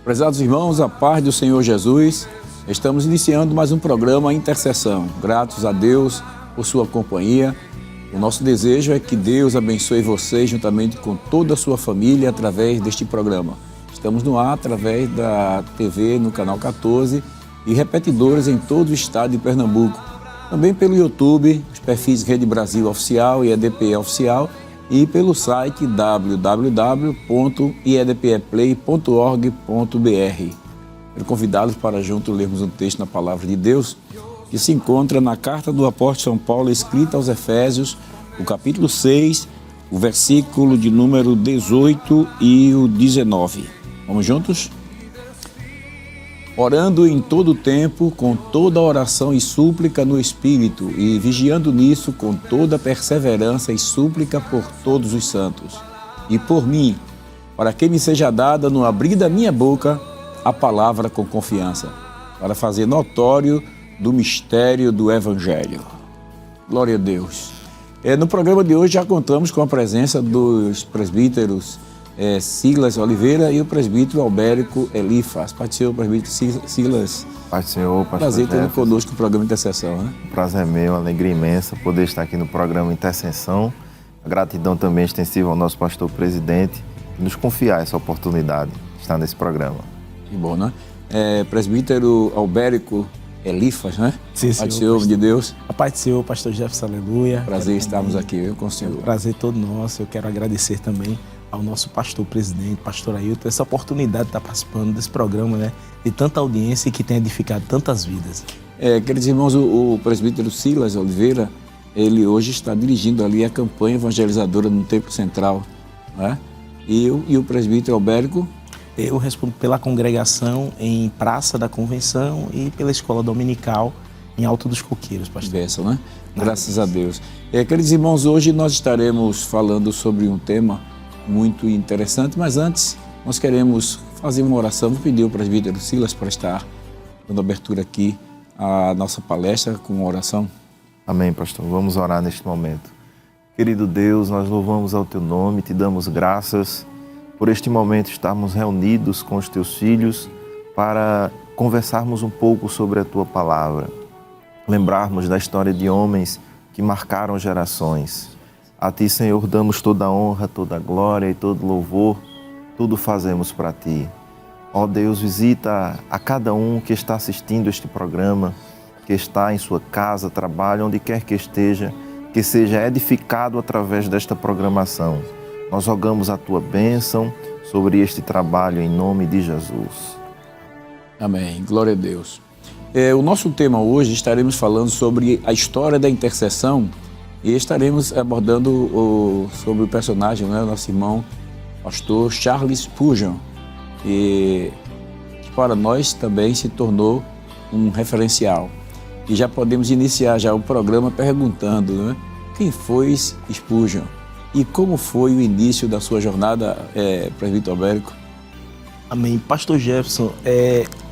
Prezados irmãos, a paz do Senhor Jesus, estamos iniciando mais um programa Intercessão. Gratos a Deus por sua companhia. O nosso desejo é que Deus abençoe vocês juntamente com toda a sua família através deste programa. Estamos no ar através da TV no canal 14 e repetidores em todo o estado de Pernambuco. Também pelo YouTube, os perfis Rede Brasil Oficial e EDPE Oficial, e pelo site www.iedpeplay.org.br. Quero convidá-los para juntos lermos um texto na Palavra de Deus que se encontra na carta do apóstolo São Paulo escrita aos Efésios, o capítulo 6, o versículo de número 18 e o 19. Vamos juntos? Orando em todo o tempo, com toda oração e súplica no Espírito, e vigiando nisso com toda perseverança e súplica por todos os santos. E por mim, para que me seja dada no abrir da minha boca a palavra com confiança, para fazer notório do mistério do Evangelho. Glória a Deus. No programa de hoje já contamos com a presença dos presbíteros Silas Oliveira e o presbítero Albérico Elifas. Pai do Senhor, presbítero Silas. Pai do Senhor, pastor Prazer ter Jefferson. conosco no programa Intercessão, né? Prazer é meu, alegria imensa poder estar aqui no programa Intercessão. A gratidão também extensiva ao nosso pastor presidente e nos confiar essa oportunidade de estar nesse programa. Que bom, né? Presbítero Albérico Elifas, né? Sim, Pai do Senhor, de Deus. A paz do Senhor, pastor Jefferson, aleluia. Prazer estarmos aqui, eu com o Senhor. Prazer todo nosso. Eu quero agradecer também ao nosso pastor presidente, pastor Ailton, essa oportunidade de estar participando desse programa, né? De tanta audiência e que tem edificado tantas vidas. Queridos irmãos, o presbítero Silas Oliveira, ele hoje está dirigindo ali a campanha evangelizadora no Templo Central, né? E o presbítero Albérico? Eu respondo pela congregação em Praça da Convenção e pela Escola Dominical em Alto dos Coqueiros, pastor. Bênção, né? Graças a Deus. Queridos irmãos, hoje nós estaremos falando sobre um tema muito interessante, mas antes nós queremos fazer uma oração. Vou pedir ao presbítero Silas para estar dando abertura aqui à nossa palestra com uma oração. Amém, pastor. Vamos orar neste momento. Querido Deus, nós louvamos ao Teu nome, Te damos graças por este momento estarmos reunidos com os Teus filhos para conversarmos um pouco sobre a Tua Palavra, lembrarmos da história de homens que marcaram gerações. A Ti, Senhor, damos toda a honra, toda a glória e todo louvor, tudo fazemos para Ti. Ó Deus, visita a cada um que está assistindo este programa, que está em sua casa, trabalho, onde quer que esteja, que seja edificado através desta programação. Nós rogamos a Tua bênção sobre este trabalho em nome de Jesus. Amém. Glória a Deus. O nosso tema hoje, estaremos falando sobre a história da intercessão e estaremos abordando sobre o personagem, né, nosso irmão pastor Charles Spurgeon, que para nós também se tornou um referencial. E já podemos iniciar já o programa perguntando, né, quem foi Spurgeon e como foi o início da sua jornada, presbítero Albérico? Amém. Pastor Jefferson,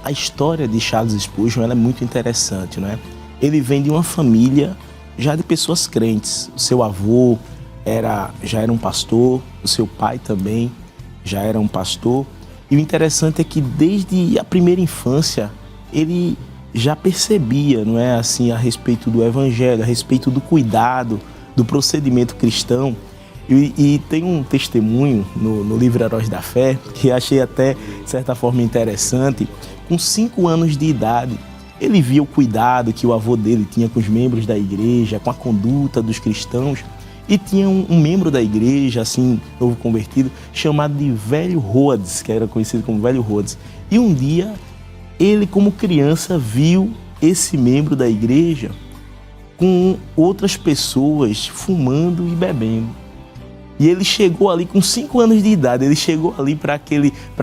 a história de Charles Spurgeon ela é muito interessante, não é? Ele vem de uma família já de pessoas crentes. O seu avô já era um pastor, o seu pai também já era um pastor. E o interessante é que desde a primeira infância ele já percebia, não é, assim, a respeito do evangelho, a respeito do cuidado, do procedimento cristão. E tem um testemunho no livro Heróis da Fé que achei até, de certa forma, interessante. Com 5 anos de idade, ele via o cuidado que o avô dele tinha com os membros da igreja, com a conduta dos cristãos. E tinha um membro da igreja, assim, novo convertido, chamado de Velho Rhodes, que era conhecido como Velho Rhodes. E um dia, ele, como criança, viu esse membro da igreja com outras pessoas fumando e bebendo. E ele chegou ali com 5 anos de idade, ele chegou ali para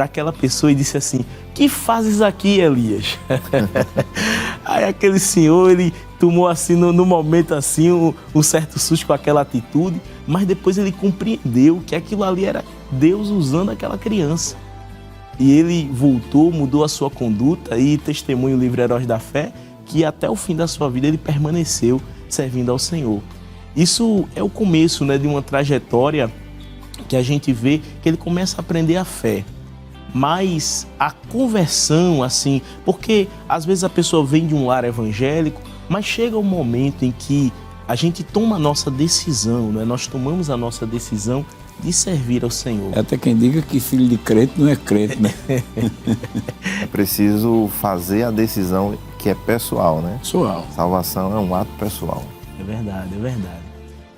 aquela pessoa e disse assim: "Que fazes aqui, Elias?" Aí aquele senhor, ele tomou assim, no momento assim, um certo susto com aquela atitude, mas depois ele compreendeu que aquilo ali era Deus usando aquela criança. E ele voltou, mudou a sua conduta e testemunha o livro Heróis da Fé, que até o fim da sua vida ele permaneceu servindo ao Senhor. Isso é o começo, né, de uma trajetória que a gente vê que ele começa a aprender a fé. mas a conversão, assim, porque às vezes a pessoa vem de um lar evangélico, mas chega um momento em que a gente toma a nossa decisão, né? Nós tomamos a nossa decisão de servir ao Senhor. Até quem diga que filho de crente não é crente, né? É preciso fazer a decisão que é pessoal, né? Pessoal. Salvação é um ato pessoal. É verdade, é verdade.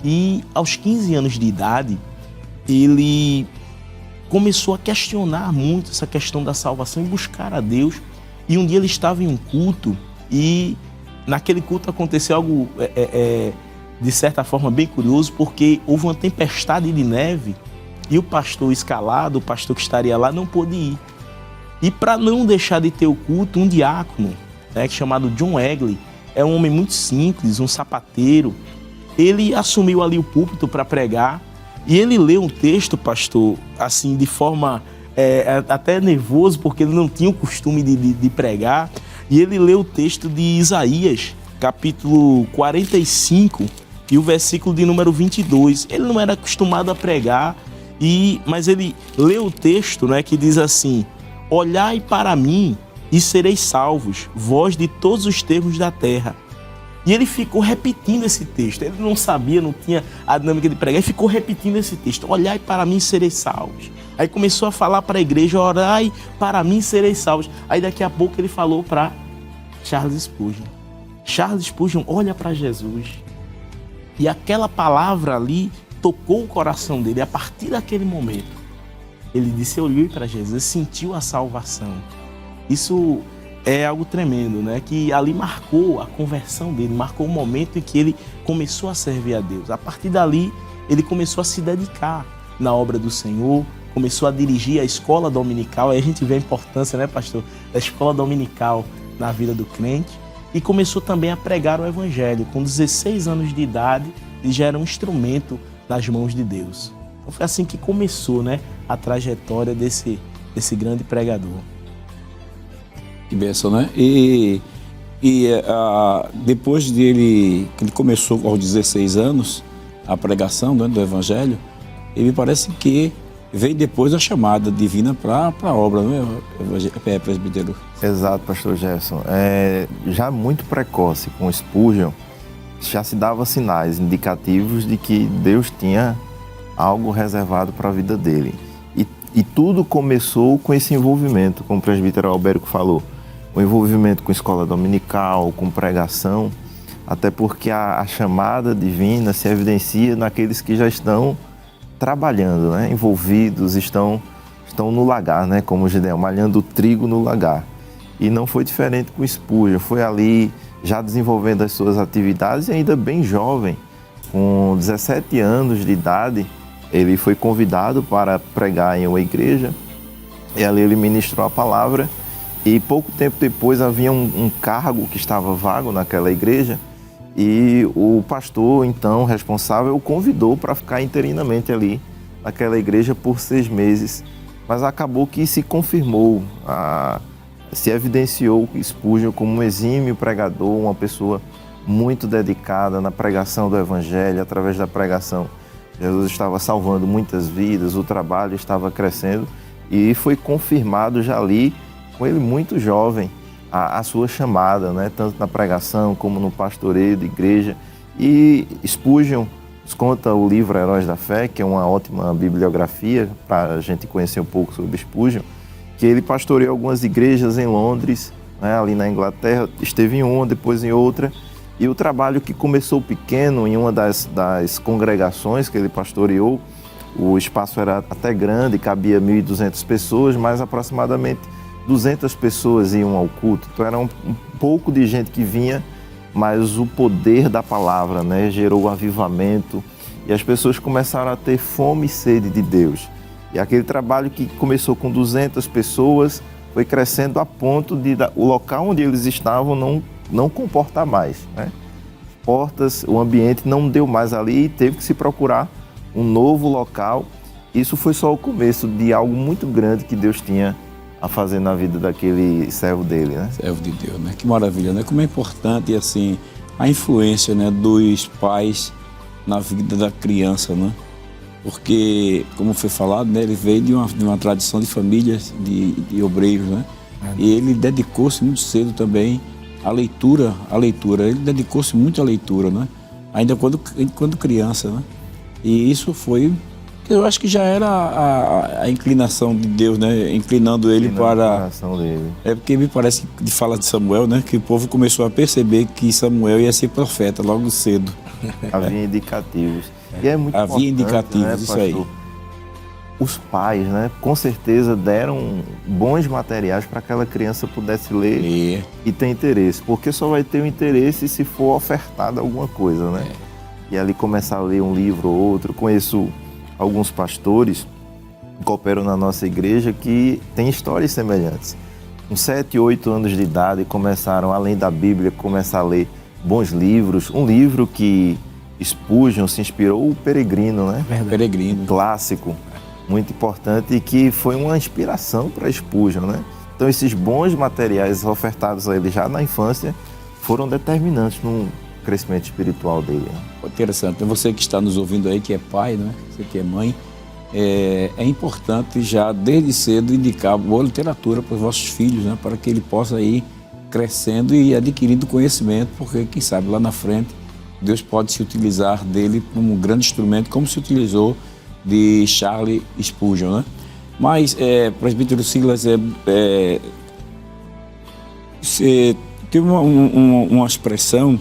E aos 15 anos de idade, ele começou a questionar muito essa questão da salvação e buscar a Deus. E um dia ele estava em um culto e naquele culto aconteceu algo, de certa forma, bem curioso, porque houve uma tempestade de neve e o pastor escalado, o pastor que estaria lá, não pôde ir. E para não deixar de ter o culto, um diácono, né, chamado John Wesley, é um homem muito simples, um sapateiro. Ele assumiu ali o púlpito para pregar e ele leu um texto, pastor, assim, de forma até nervoso, porque ele não tinha o costume de pregar. E ele leu o texto de Isaías, capítulo 45 e o versículo de número 22. Ele não era acostumado a pregar, mas ele leu o texto, né, que diz assim: olhai para mim e sereis salvos, vós de todos os termos da terra. E ele ficou repetindo esse texto. Ele não sabia, não tinha a dinâmica de pregar. Ele ficou repetindo esse texto. Olhai para mim e sereis salvos. Aí começou a falar para a igreja: orai para mim e sereis salvos. Aí daqui a pouco ele falou para Charles Spurgeon. Charles Spurgeon olha para Jesus. E aquela palavra ali tocou o coração dele. A partir daquele momento, ele disse: eu olhei para Jesus, sentiu a salvação. Isso é algo tremendo, né? Que ali marcou a conversão dele, marcou o momento em que ele começou a servir a Deus. A partir dali, ele começou a se dedicar na obra do Senhor, começou a dirigir a escola dominical. Aí a gente vê a importância, né, pastor, da escola dominical na vida do crente. E começou também a pregar o evangelho. Com 16 anos de idade, ele já era um instrumento nas mãos de Deus. Então foi assim que começou, né, a trajetória desse grande pregador. Que bênção, né? Depois que ele começou aos 16 anos a pregação, né, do Evangelho, ele parece que veio depois a chamada divina para a obra, não é, presbítero? Exato, pastor Jefferson. Já muito precoce com Spurgeon, já se dava sinais indicativos de que Deus tinha algo reservado para a vida dele. E tudo começou com esse envolvimento, como o presbítero Albérico falou. O envolvimento com escola dominical, com pregação, até porque a chamada divina se evidencia naqueles que já estão trabalhando, né? Envolvidos, estão no lagar, né? Como Gideão, malhando o trigo no lagar. E não foi diferente com Spurgeon, foi ali já desenvolvendo as suas atividades e ainda bem jovem, com 17 anos de idade, ele foi convidado para pregar em uma igreja e ali ele ministrou a palavra. E pouco tempo depois havia um cargo que estava vago naquela igreja e o pastor, então, responsável, o convidou para ficar interinamente ali naquela igreja por 6 meses. Mas acabou que se confirmou, se evidenciou Spurgeon como um exímio pregador, uma pessoa muito dedicada na pregação do evangelho. Através da pregação, Jesus estava salvando muitas vidas, o trabalho estava crescendo e foi confirmado já ali, com ele muito jovem, a sua chamada, né? Tanto na pregação como no pastoreio de igreja. E Spurgeon nos conta o livro Heróis da Fé, que é uma ótima bibliografia para a gente conhecer um pouco sobre Spurgeon, que ele pastoreou algumas igrejas em Londres, né? Ali na Inglaterra, esteve em uma, depois em outra, e o trabalho que começou pequeno em uma das congregações que ele pastoreou, o espaço era até grande, cabia 1.200 pessoas, mas aproximadamente 200 pessoas iam ao culto, então era um pouco de gente que vinha, mas o poder da palavra, né, gerou o avivamento e as pessoas começaram a ter fome e sede de Deus. E aquele trabalho que começou com 200 pessoas foi crescendo a ponto de o local onde eles estavam não comportar mais, né? Portas, o ambiente não deu mais ali e teve que se procurar um novo local. Isso foi só o começo de algo muito grande que Deus tinha a fazer na vida daquele servo dele, né? Servo de Deus, né? Que maravilha, né? Como é importante, assim, a influência, né, dos pais na vida da criança, né? porque, como foi falado, né, ele veio de uma tradição de famílias de obreiros, né? E ele dedicou-se muito cedo também à leitura. Ele dedicou-se muito à leitura, né? Ainda quando criança, né? E isso foi, eu acho que já era a inclinação de Deus, né? Inclinando ele para... o coração dele. É porque me parece que de fala de Samuel, né? Que o povo começou a perceber que Samuel ia ser profeta logo cedo. Havia indicativos. E é muito Havia importante, indicativos, né, isso pastor? aí. Os pais, né, com certeza deram bons materiais para que aquela criança pudesse ler e ter interesse, porque só vai ter o interesse se for ofertada alguma coisa, né? E ali começar a ler um livro ou outro. Conheço alguns pastores que cooperam na nossa igreja que têm histórias semelhantes. Com 7, 8 anos de idade começaram, além da Bíblia, começar a ler bons livros. Um livro que Spurgeon se inspirou, o Peregrino, né? Peregrino. Um clássico, muito importante, e que foi uma inspiração para Spurgeon, né? Então esses bons materiais ofertados a ele já na infância foram determinantes no crescimento espiritual dele. Interessante. Você que está nos ouvindo aí, que é pai, né? Você que é mãe, é importante já desde cedo indicar boa literatura para os vossos filhos, né? Para que ele possa ir crescendo e adquirindo conhecimento, porque quem sabe lá na frente Deus pode se utilizar dele como um grande instrumento, como se utilizou de Charles Spurgeon, né? Mas, presbítero Silas, teve uma expressão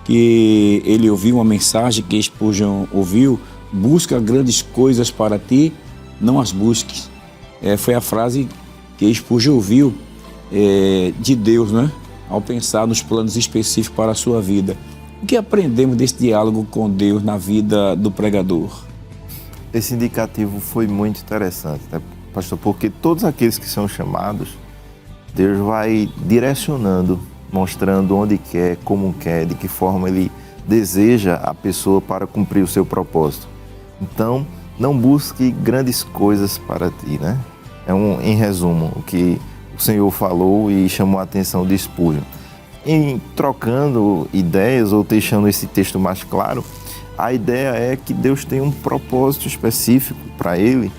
que ele ouviu, uma mensagem que Spurgeon ouviu: busca grandes coisas para ti, não as busques. Foi a frase que Spurgeon ouviu de Deus, né? Ao pensar nos planos específicos para a sua vida. O que aprendemos desse diálogo com Deus na vida do pregador? Esse indicativo foi muito interessante, né, pastor? Porque todos aqueles que são chamados, Deus vai direcionando, mostrando onde quer, como quer, de que forma Ele deseja a pessoa para cumprir o seu propósito. Então, não busque grandes coisas para ti, né? Em resumo, o que o Senhor falou e chamou a atenção de Spurgeon. Em trocando ideias ou deixando esse texto mais claro, a ideia é que Deus tem um propósito específico para ele,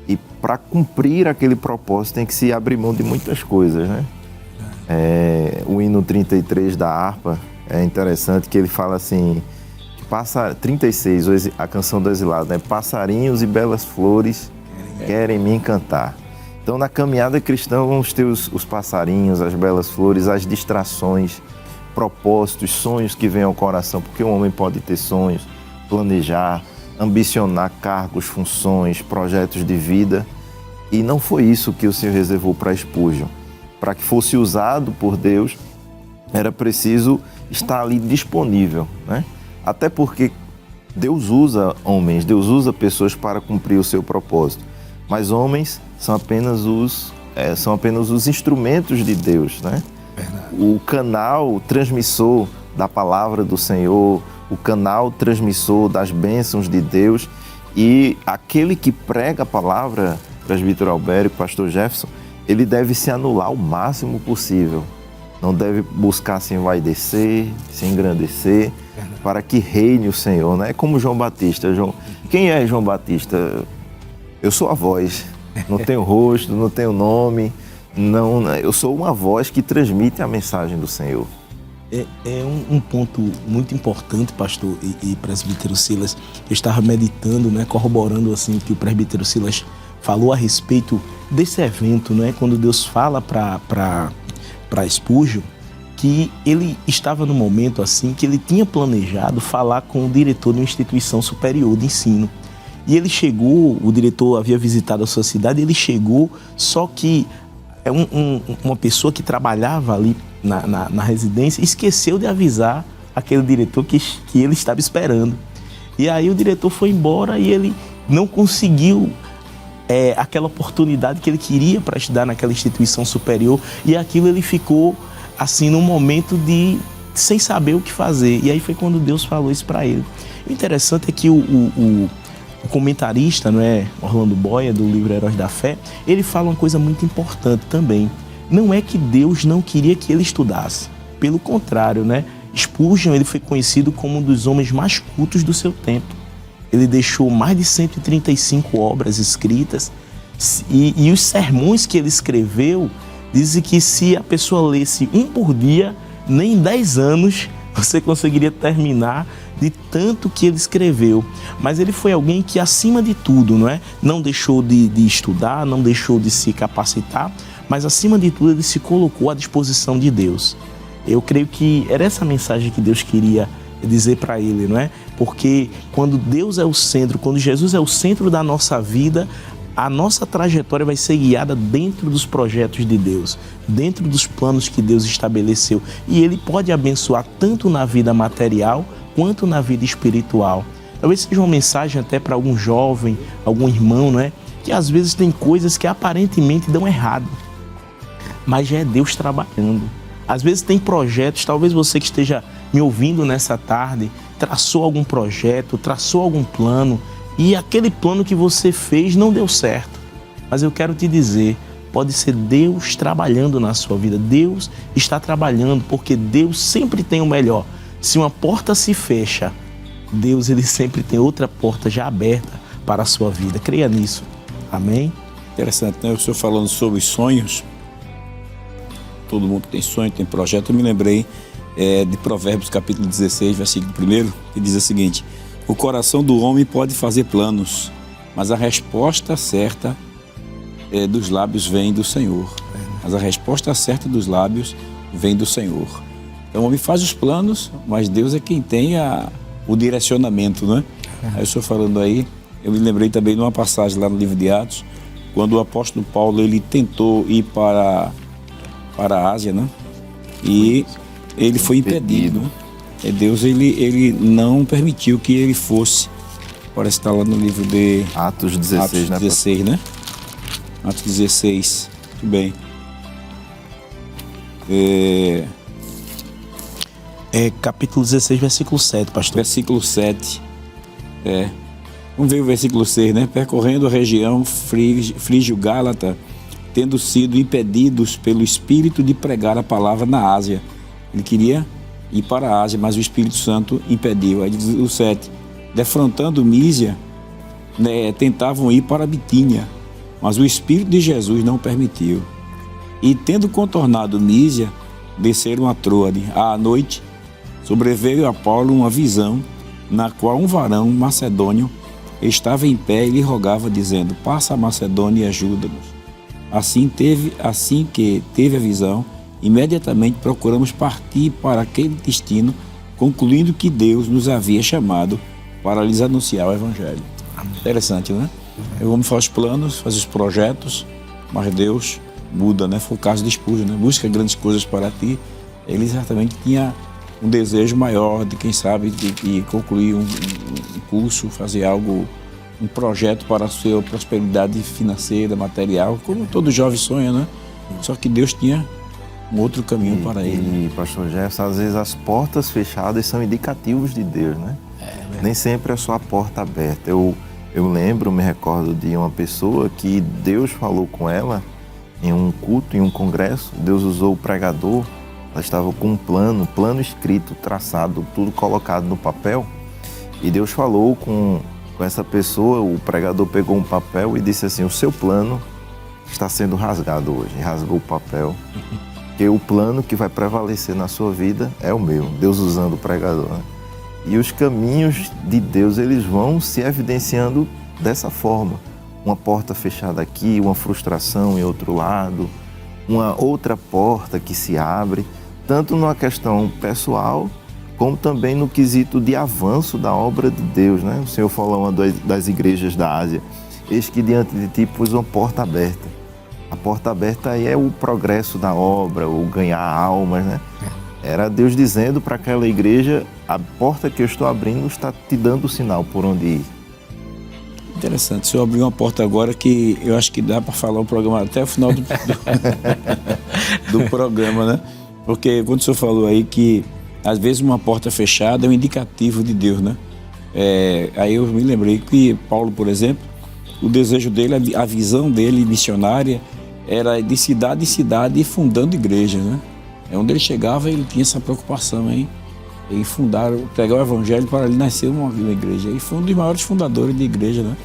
e para cumprir aquele propósito tem que se abrir mão de muitas coisas, né? O hino 33 da harpa é interessante, que ele fala assim, 36, a canção do exilado, né? Passarinhos e belas flores querem me encantar. Então, na caminhada cristã, vamos ter os passarinhos, as belas flores, as distrações, propósitos, sonhos que vêm ao coração, porque um homem pode ter sonhos, planejar, ambicionar cargos, funções, projetos de vida. E não foi isso que o Senhor reservou para Spurgeon. Para que fosse usado por Deus, era preciso estar ali disponível, né? Até porque Deus usa homens, Deus usa pessoas para cumprir o seu propósito. Mas homens são apenas os instrumentos de Deus, né? O canal transmissor da palavra do Senhor, o canal transmissor das bênçãos de Deus, e aquele que prega a palavra, presbítero Albérico, pastor Jefferson, ele deve se anular o máximo possível. Não deve buscar se envaidecer, se engrandecer, para que reine o Senhor, né? É como João Batista. Quem é João Batista? Eu sou a voz, não tenho rosto, não tenho nome, eu sou uma voz que transmite a mensagem do Senhor. É um ponto muito importante, pastor e presbítero Silas. Eu estava meditando, né, corroborando assim que o presbítero Silas falou a respeito desse evento, né, quando Deus fala para Spurgeon que ele estava no momento assim que ele tinha planejado falar com o diretor de uma instituição superior de ensino. E ele chegou, o diretor havia visitado a sua cidade, ele chegou, só que uma pessoa que trabalhava ali na residência esqueceu de avisar aquele diretor que ele estava esperando. E aí o diretor foi embora e ele não conseguiu aquela oportunidade que ele queria para estudar naquela instituição superior, e aquilo ele ficou assim num momento sem saber o que fazer. E aí foi quando Deus falou isso para ele. O interessante é que o comentarista, não é, Orlando Boyer, do livro Heróis da Fé, ele fala uma coisa muito importante também. Não é que Deus não queria que ele estudasse. Pelo contrário, né? Spurgeon, ele foi conhecido como um dos homens mais cultos do seu tempo. ele deixou mais de 135 obras escritas e os sermões que ele escreveu, dizem que se a pessoa lesse um por dia, nem em 10 anos você conseguiria terminar de tanto que ele escreveu. Mas ele foi alguém que, acima de tudo, não deixou de estudar, não deixou de se capacitar, mas acima de tudo ele se colocou à disposição de Deus. Eu creio que era essa mensagem que Deus queria dizer para ele, Porque quando Deus é o centro, quando Jesus é o centro da nossa vida, a nossa trajetória vai ser guiada dentro dos projetos de Deus, dentro dos planos que Deus estabeleceu. E Ele pode abençoar tanto na vida material quanto na vida espiritual. Talvez seja uma mensagem até para algum jovem, algum irmão, que às vezes tem coisas que aparentemente dão errado, mas já é Deus trabalhando. Às vezes tem projetos, talvez você que esteja me ouvindo nessa tarde, traçou algum projeto, traçou algum plano, e aquele plano que você fez não deu certo. Mas eu quero te dizer, pode ser Deus trabalhando na sua vida. Deus está trabalhando, porque Deus sempre tem o melhor. Se uma porta se fecha, Deus ele sempre tem outra porta já aberta para a sua vida. Creia nisso. Amém? Interessante, né? O senhor falando sobre sonhos. Todo mundo tem sonho, tem projeto. Eu me lembrei de Provérbios capítulo 16, versículo 1, que diz o seguinte: o coração do homem pode fazer planos, mas a resposta certa dos lábios vem do Senhor. Mas a resposta certa dos lábios vem do Senhor. Então o homem faz os planos, mas Deus é quem tem o direcionamento, Aí o senhor falando aí, eu me lembrei também de uma passagem lá no livro de Atos, quando o apóstolo Paulo ele tentou ir para a Ásia, E ele foi impedido. Deus ele não permitiu que ele fosse. Parece que está lá no livro de Atos 16, Atos 16, né? Atos 16, muito bem. Capítulo 16, versículo 7, pastor. Versículo 7. Vamos ver o versículo 6, né? Percorrendo a região frígio-gálata, tendo sido impedidos pelo Espírito de pregar a palavra na Ásia. Ele queria ir para a Ásia, mas o Espírito Santo impediu. Aí diz o 7. Defrontando Mísia, tentavam ir para Bitínia, mas o Espírito de Jesus não permitiu. E tendo contornado Mísia, desceram a Troade. À noite, sobreveio a Paulo uma visão, na qual um varão macedônio estava em pé e lhe rogava, dizendo: passa a Macedônia e ajuda-nos. Assim que teve a visão, imediatamente procuramos partir para aquele destino, concluindo que Deus nos havia chamado para lhes anunciar o Evangelho. Interessante, O homem faz planos, faz os projetos, mas Deus muda, Foi o caso de Spurgeon, Busca grandes coisas para ti. Ele certamente tinha um desejo maior de, quem sabe, de concluir um curso, fazer algo, um projeto para a sua prosperidade financeira, material, como todo jovem sonha, Só que Deus tinha um outro caminho para ele. E, pastor Jefferson, às vezes as portas fechadas são indicativos de Deus, Nem sempre é só a porta aberta. Eu me recordo de uma pessoa que Deus falou com ela em um culto, em um congresso. Deus usou o pregador. Ela estava com um plano escrito, traçado, tudo colocado no papel. E Deus falou com essa pessoa, o pregador pegou um papel e disse assim: o seu plano está sendo rasgado hoje. E rasgou o papel. Porque o plano que vai prevalecer na sua vida é o meu. Deus usando o pregador, E os caminhos de Deus, eles vão se evidenciando dessa forma. Uma porta fechada aqui, uma frustração em outro lado, uma outra porta que se abre, tanto numa questão pessoal, como também no quesito de avanço da obra de Deus, O Senhor falou uma das igrejas da Ásia: eis que diante de ti pus uma porta aberta. A porta aberta aí é o progresso da obra, o ganhar almas, Era Deus dizendo para aquela igreja: a porta que eu estou abrindo está te dando o sinal por onde ir. Interessante. O senhor abriu uma porta agora que eu acho que dá para falar o programa até o final do programa, Porque quando o senhor falou aí que às vezes uma porta fechada é um indicativo de Deus, Aí eu me lembrei que Paulo, por exemplo, o desejo dele, a visão dele missionária era de cidade em cidade fundando igrejas, Onde ele chegava, ele tinha essa preocupação em e fundaram, pregar o evangelho para ali nascer uma igreja. E foi um dos maiores fundadores de igreja, né?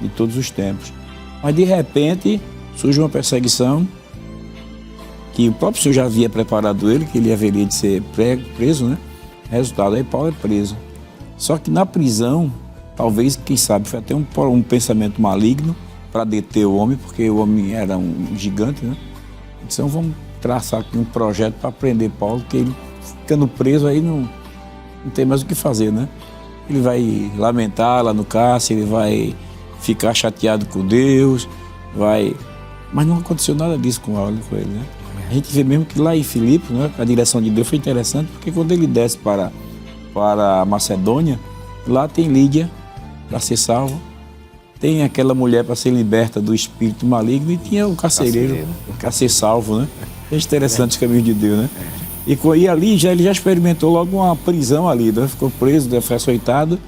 De todos os tempos. Mas de repente surge uma perseguição que o próprio Senhor já havia preparado ele, que ele haveria de ser preso, né? Resultado, aí Paulo é preso. Só que na prisão, talvez, quem sabe, foi até um pensamento maligno para deter o homem, porque o homem era um gigante, né? Então vamos traçar aqui um projeto para prender Paulo, que ele ficando preso aí não tem mais o que fazer, né? Ele vai lamentar lá no cárcere, ele vai ficar chateado com Deus, mas não aconteceu nada disso com ele, né? A gente vê mesmo que lá em Filipe, né, a direção de Deus foi interessante, porque quando ele desce para a Macedônia, lá tem Lídia para ser salvo, tem aquela mulher para ser liberta do espírito maligno e tinha o carcereiro para ser salvo, né? É interessante os caminhos de Deus, né? E ali ele já experimentou logo uma prisão ali, né? Ficou preso, foi açoitado.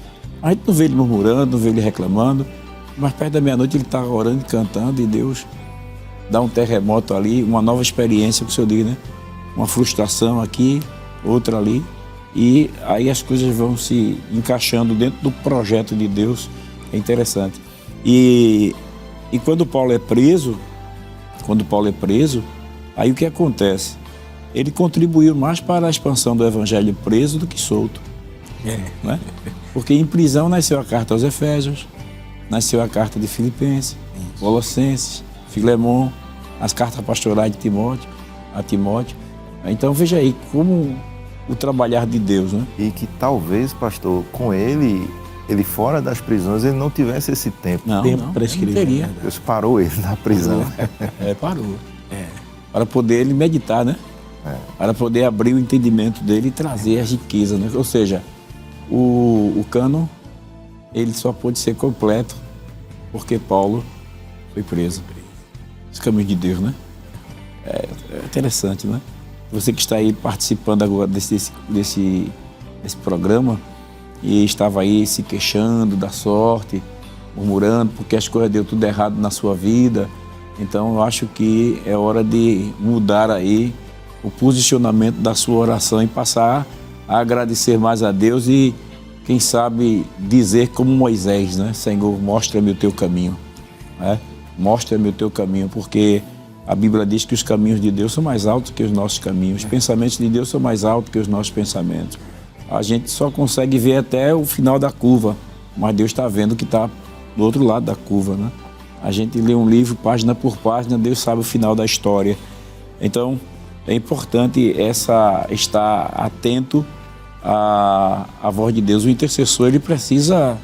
A gente não vê ele murmurando, não vê ele reclamando, mas perto da meia-noite ele está orando e cantando e Deus dá um terremoto ali, uma nova experiência, que o senhor diz, né? Uma frustração aqui, outra ali, e aí as coisas vão se encaixando dentro do projeto de Deus. É interessante. E quando Paulo é preso, aí o que acontece? Ele contribuiu mais para a expansão do evangelho preso do que solto. Né? Porque em prisão nasceu a carta aos Efésios, nasceu a carta de Filipenses, Colossenses, Filemon, as cartas pastorais de Timóteo. Então veja aí como o trabalhar de Deus, né? E que talvez, pastor, com ele fora das prisões, ele não tivesse esse tempo. Não teria. Deus parou ele na prisão. Parou. Para poder ele meditar, né? Para poder abrir o entendimento dele e trazer as riquezas, né? Ou seja, o cânon, ele só pôde ser completo porque Paulo foi preso. Esse caminho de Deus, né? É interessante, né? Você que está aí participando agora desse programa e estava aí se queixando da sorte, murmurando porque as coisas deu tudo errado na sua vida. Então eu acho que é hora de mudar aí o posicionamento da sua oração e passar a agradecer mais a Deus e, quem sabe, dizer como Moisés, né? Senhor, mostra-me o teu caminho, né? Mostra-me o teu caminho, porque a Bíblia diz que os caminhos de Deus são mais altos que os nossos caminhos, os pensamentos de Deus são mais altos que os nossos pensamentos. A gente só consegue ver até o final da curva, mas Deus está vendo que está do outro lado da curva, né? A gente lê um livro, página por página, Deus sabe o final da história. Então, é importante estar atento à voz de Deus. O intercessor, ele precisa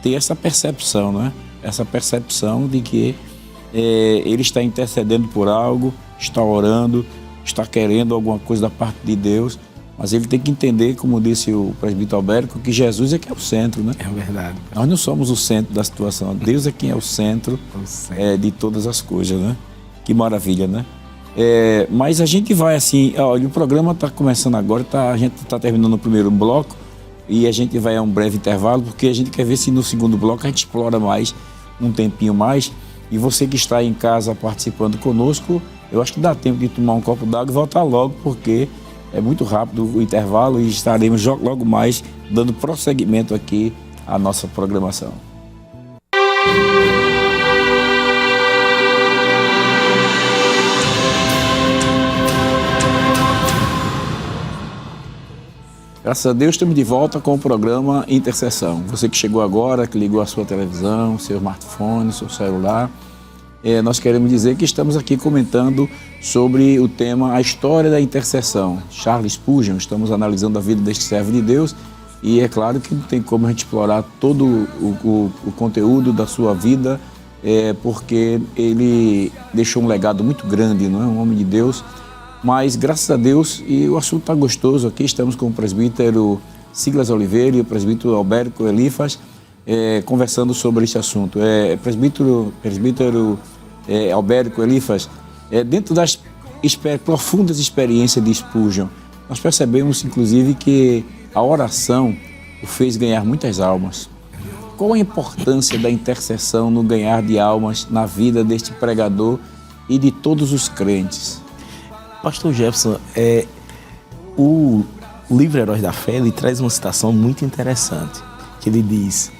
ter essa percepção, né? Essa percepção de que ele está intercedendo por algo, está orando, está querendo alguma coisa da parte de Deus, mas ele tem que entender, como disse o presbítero Albérico, que Jesus é que é o centro, né? É verdade. Nós não somos o centro da situação, Deus é quem é o centro de todas as coisas, né? Que maravilha, né? Mas a gente vai assim, olha, o programa está começando agora, a gente está terminando o primeiro bloco e a gente vai a um breve intervalo, porque a gente quer ver se no segundo bloco a gente explora mais, um tempinho mais. E você que está em casa participando conosco, eu acho que dá tempo de tomar um copo d'água e voltar logo, porque é muito rápido o intervalo e estaremos logo mais dando prosseguimento aqui à nossa programação. Graças a Deus, estamos de volta com o programa Intercessão. Você que chegou agora, que ligou a sua televisão, seu smartphone, seu celular, nós queremos dizer que estamos aqui comentando sobre o tema A História da Intercessão. Charles Spurgeon, estamos analisando a vida deste servo de Deus e é claro que não tem como a gente explorar todo o conteúdo da sua vida, porque ele deixou um legado muito grande, não é? Um homem de Deus. Mas, graças a Deus, e o assunto está gostoso aqui, estamos com o presbítero Siglas Oliveira e o presbítero Albérico Elifas conversando sobre esse assunto. Presbítero Albérico Elifas, dentro das profundas experiências de Spurgeon, nós percebemos, inclusive, que a oração o fez ganhar muitas almas. Qual a importância da intercessão no ganhar de almas na vida deste pregador e de todos os crentes? Pastor Jefferson, o o livro Heróis da Fé, ele traz uma citação muito interessante, que ele diz: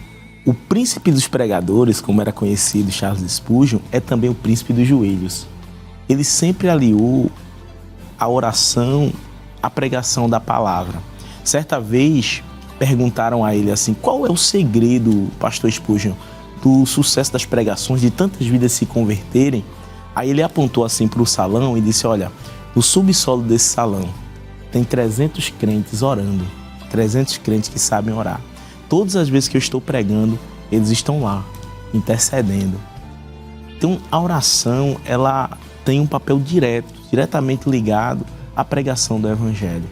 o príncipe dos pregadores, como era conhecido Charles Spurgeon, é também o príncipe dos joelhos. Ele sempre aliou a oração à pregação da palavra. Certa vez perguntaram a ele assim: qual é o segredo, pastor Spurgeon, do sucesso das pregações, de tantas vidas se converterem? Aí ele apontou assim para o salão e disse: olha, no subsolo desse salão tem 300 crentes orando, 300 crentes que sabem orar. Todas as vezes que eu estou pregando, eles estão lá, intercedendo. Então, a oração, ela tem um papel diretamente ligado à pregação do Evangelho.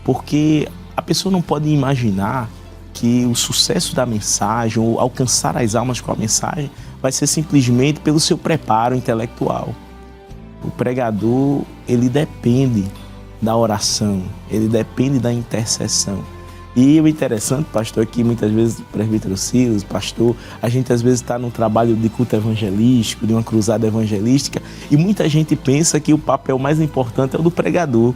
Porque a pessoa não pode imaginar que o sucesso da mensagem, ou alcançar as almas com a mensagem, vai ser simplesmente pelo seu preparo intelectual. O pregador, ele depende da oração, ele depende da intercessão. E o interessante, pastor, é que muitas vezes o presbítero Silas, pastor, a gente às vezes está num trabalho de culto evangelístico, de uma cruzada evangelística, e muita gente pensa que o papel mais importante é o do pregador.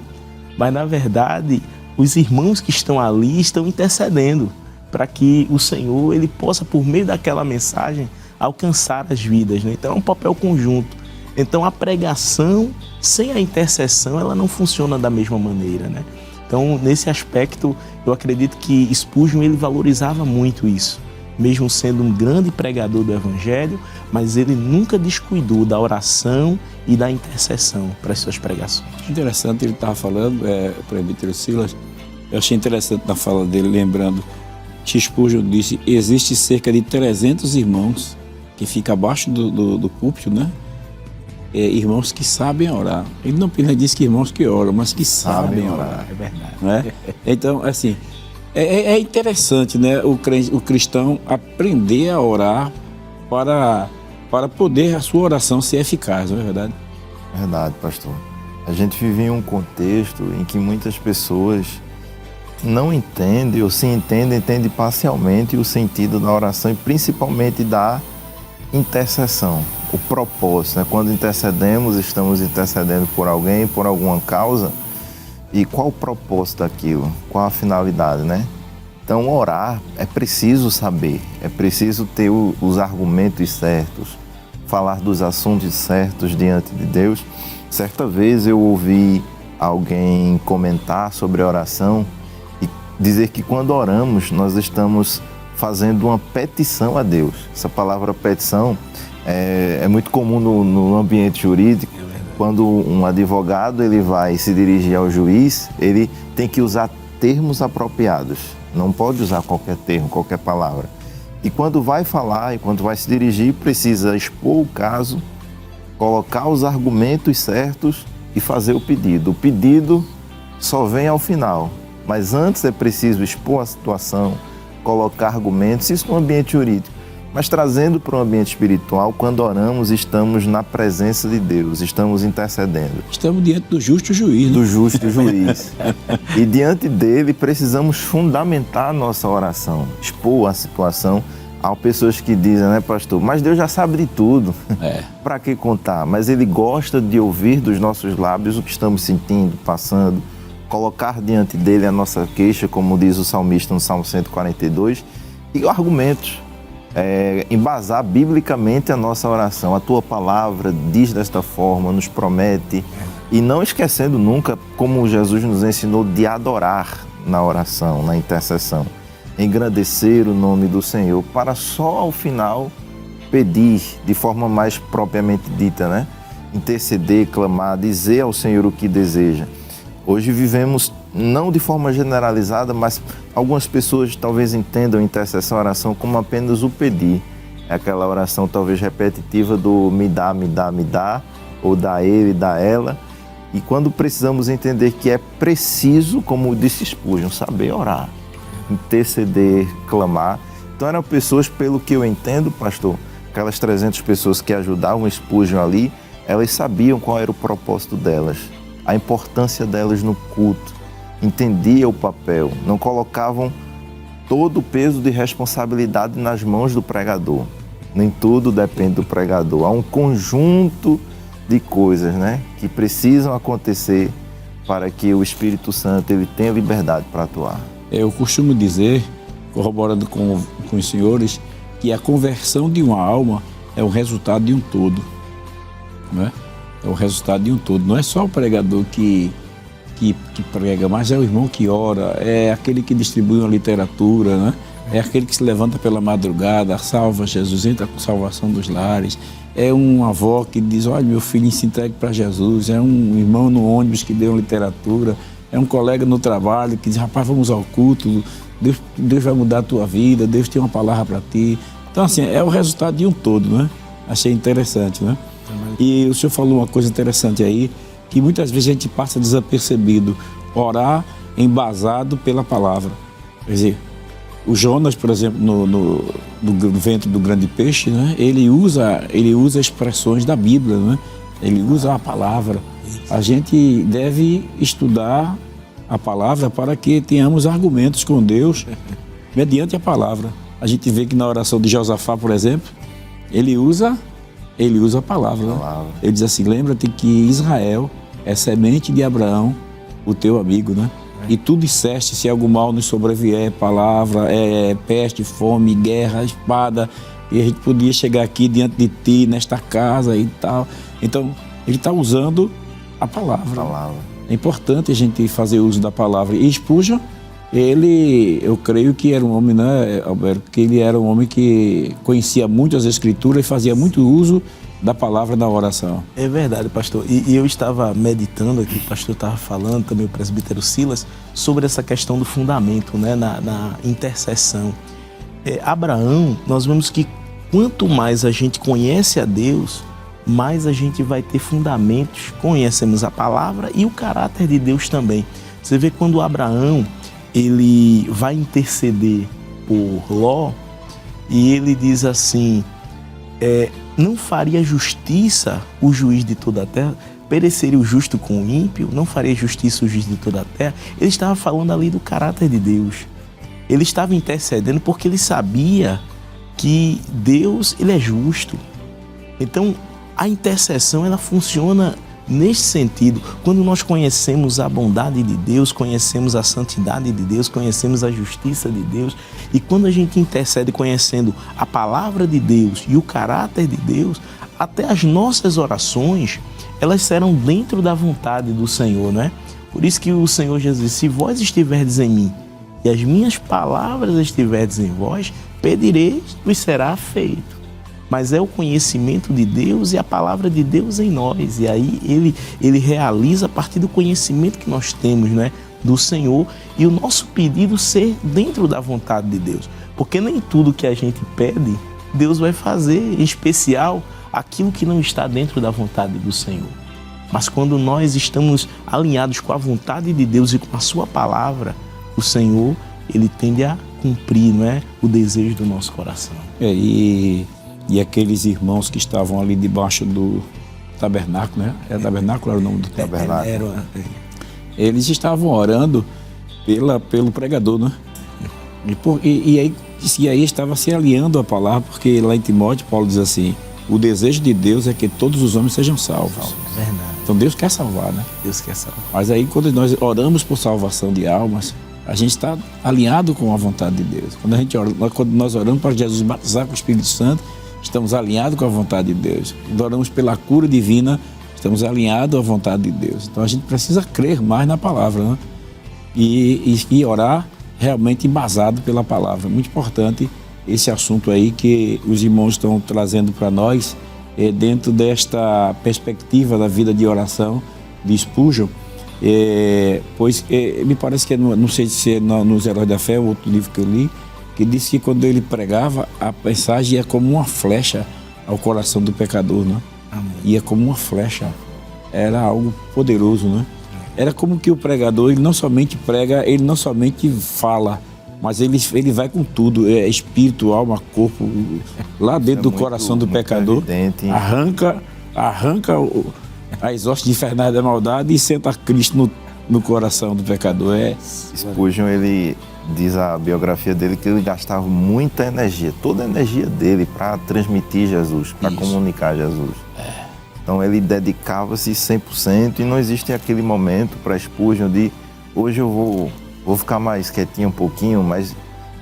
Mas, na verdade, os irmãos que estão ali estão intercedendo para que o Senhor ele possa, por meio daquela mensagem, alcançar as vidas, né? Então, é um papel conjunto. Então, a pregação, sem a intercessão, ela não funciona da mesma maneira, né? Então, nesse aspecto, eu acredito que Spurgeon ele valorizava muito isso. Mesmo sendo um grande pregador do Evangelho, mas ele nunca descuidou da oração e da intercessão para as suas pregações. Interessante, ele estava falando, o presbítero Silas, eu achei interessante na fala dele, lembrando que Spurgeon disse: existe cerca de 300 irmãos que ficam abaixo do púlpito, né? Irmãos que sabem orar. Ele não diz que irmãos que oram, mas que sabem orar. É verdade. Né? Então, assim, é interessante, né, o cristão aprender a orar para poder a sua oração ser eficaz, não é verdade? Verdade, pastor. A gente vive em um contexto em que muitas pessoas não entendem, ou se entendem parcialmente o sentido da oração e principalmente da intercessão, o propósito, né? Quando intercedemos, estamos intercedendo por alguém, por alguma causa, e qual o propósito daquilo, qual a finalidade, né? Então, orar é preciso saber, é preciso ter os argumentos certos, falar dos assuntos certos diante de Deus. Certa vez eu ouvi alguém comentar sobre a oração e dizer que quando oramos, nós estamos fazendo uma petição a Deus. Essa palavra petição é muito comum no ambiente jurídico. Quando um advogado ele vai se dirigir ao juiz, ele tem que usar termos apropriados. Não pode usar qualquer termo, qualquer palavra. E quando vai falar e quando vai se dirigir, precisa expor o caso, colocar os argumentos certos e fazer o pedido. O pedido só vem ao final, mas antes é preciso expor a situação, colocar argumentos, isso no ambiente jurídico. Mas trazendo para o ambiente espiritual, quando oramos, estamos na presença de Deus, estamos intercedendo. Estamos diante do justo juiz. Né? Do justo juiz. E diante dele, precisamos fundamentar a nossa oração, expor a situação. Há pessoas que dizem, né, pastor, mas Deus já sabe de tudo. Para que contar? Mas ele gosta de ouvir dos nossos lábios o que estamos sentindo, passando, colocar diante dele a nossa queixa, como diz o salmista no Salmo 142, e argumentos. Embasar biblicamente a nossa oração. A tua palavra diz desta forma, nos promete, e não esquecendo nunca, como Jesus nos ensinou, de adorar na oração, na intercessão, engrandecer o nome do Senhor, para só ao final pedir de forma mais propriamente dita, né? Interceder, clamar, dizer ao Senhor o que deseja. Hoje vivemos, não de forma generalizada, mas algumas pessoas talvez entendam a intercessão, a oração, como apenas o pedir. É aquela oração talvez repetitiva do me dá, me dá, me dá, ou dá ele, dá ela. E quando precisamos entender que é preciso, como disse Spurgeon, saber orar, interceder, clamar. Então eram pessoas, pelo que eu entendo, pastor, aquelas 300 pessoas que ajudavam Spurgeon ali, elas sabiam qual era o propósito delas, a importância delas no culto, entendiam o papel, não colocavam todo o peso de responsabilidade nas mãos do pregador. Nem tudo depende do pregador. Há um conjunto de coisas, né, que precisam acontecer para que o Espírito Santo ele tenha liberdade para atuar? Eu costumo dizer, corroborando com os senhores, que a conversão de uma alma é o resultado de um todo, né? É o resultado de um todo. Não é só o pregador que prega, mas é o irmão que ora, é aquele que distribui uma literatura, né? É aquele que se levanta pela madrugada, salva Jesus, entra com salvação dos lares. É uma avó que diz, olha, meu filho se entregue para Jesus. É um irmão no ônibus que deu literatura. É um colega no trabalho que diz, rapaz, vamos ao culto. Deus vai mudar a tua vida, Deus tem uma palavra para ti. Então, assim, é o resultado de um todo, né? Achei interessante, né? E o senhor falou uma coisa interessante aí, que muitas vezes a gente passa desapercebido. Orar embasado pela palavra. Quer dizer, o Jonas, por exemplo, no ventre do grande peixe, né? Ele usa expressões da Bíblia, né? Ele usa a palavra. A gente deve estudar a palavra para que tenhamos argumentos com Deus mediante a palavra. A gente vê que na oração de Josafá, por exemplo, ele usa a palavra. Né? Ele diz assim, lembra-te que Israel é semente de Abraão, o teu amigo, né? E tu disseste, se algum mal nos sobrevier, palavra, peste, fome, guerra, espada, e a gente podia chegar aqui diante de ti, nesta casa e tal. Então, ele está usando a palavra. É importante a gente fazer uso da palavra. E Spurgeon, eu creio que era um homem, né, Alberto, que ele era um homem que conhecia muito as Escrituras e fazia muito uso da palavra na oração. É verdade, pastor. E eu estava meditando aqui, o pastor estava falando, também o presbítero Silas, sobre essa questão do fundamento, né, na intercessão. Abraão, nós vemos que quanto mais a gente conhece a Deus, mais a gente vai ter fundamentos, conhecemos a palavra e o caráter de Deus também. Você vê quando Abraão, ele vai interceder por Ló, e ele diz assim, não faria justiça o juiz de toda a terra, pereceria o justo com o ímpio, não faria justiça o juiz de toda a terra. Ele estava falando ali do caráter de Deus. Ele estava intercedendo porque ele sabia que Deus, ele é justo. Então, a intercessão, ela funciona nesse sentido. Quando nós conhecemos a bondade de Deus, conhecemos a santidade de Deus, conhecemos a justiça de Deus, e quando a gente intercede conhecendo a palavra de Deus e o caráter de Deus, até as nossas orações, elas serão dentro da vontade do Senhor, né? Por isso que o Senhor Jesus disse, se vós estiverdes em mim e as minhas palavras estiverdes em vós, pedireis e será feito. Mas é o conhecimento de Deus e a palavra de Deus em nós. E aí ele realiza a partir do conhecimento que nós temos, né, do Senhor, e o nosso pedido ser dentro da vontade de Deus. Porque nem tudo que a gente pede, Deus vai fazer, em especial aquilo que não está dentro da vontade do Senhor. Mas quando nós estamos alinhados com a vontade de Deus e com a sua palavra, o Senhor, ele tende a cumprir, não é, o desejo do nosso coração. E aqueles irmãos que estavam ali debaixo do tabernáculo, né? Tabernáculo era o nome do tabernáculo. Eles estavam orando pelo pregador, né? E aí estava se alinhando a palavra, porque lá em Timóteo, Paulo diz assim, o desejo de Deus é que todos os homens sejam salvos. É verdade. Então Deus quer salvar, né? Deus quer salvar. Mas aí quando nós oramos por salvação de almas, a gente está alinhado com a vontade de Deus. Quando nós oramos para Jesus batizar com o Espírito Santo, estamos alinhados com a vontade de Deus. Quando oramos pela cura divina, estamos alinhados à vontade de Deus. Então a gente precisa crer mais na palavra, né? E orar realmente embasado pela palavra. Muito importante esse assunto aí que os irmãos estão trazendo para nós, dentro desta perspectiva da vida de oração de Spurgeon. Pois me parece que, não sei se é nos Heróis da Fé, o outro livro que eu li, que disse que quando ele pregava, a mensagem ia como uma flecha ao coração do pecador, né? Amém. Ia como uma flecha. Era algo poderoso, né? Era como que o pregador, ele não somente prega, ele não somente fala, mas ele vai com tudo, espírito, alma, corpo, lá dentro do coração do pecador, arranca as hostes infernais da maldade e senta Cristo no coração do pecador. Spurgeon, ele diz a biografia dele que ele gastava muita energia, toda a energia dele para transmitir Jesus, para comunicar Jesus. Então ele dedicava-se 100% e não existe aquele momento para Spurgeon de hoje eu vou ficar mais quietinho um pouquinho, mas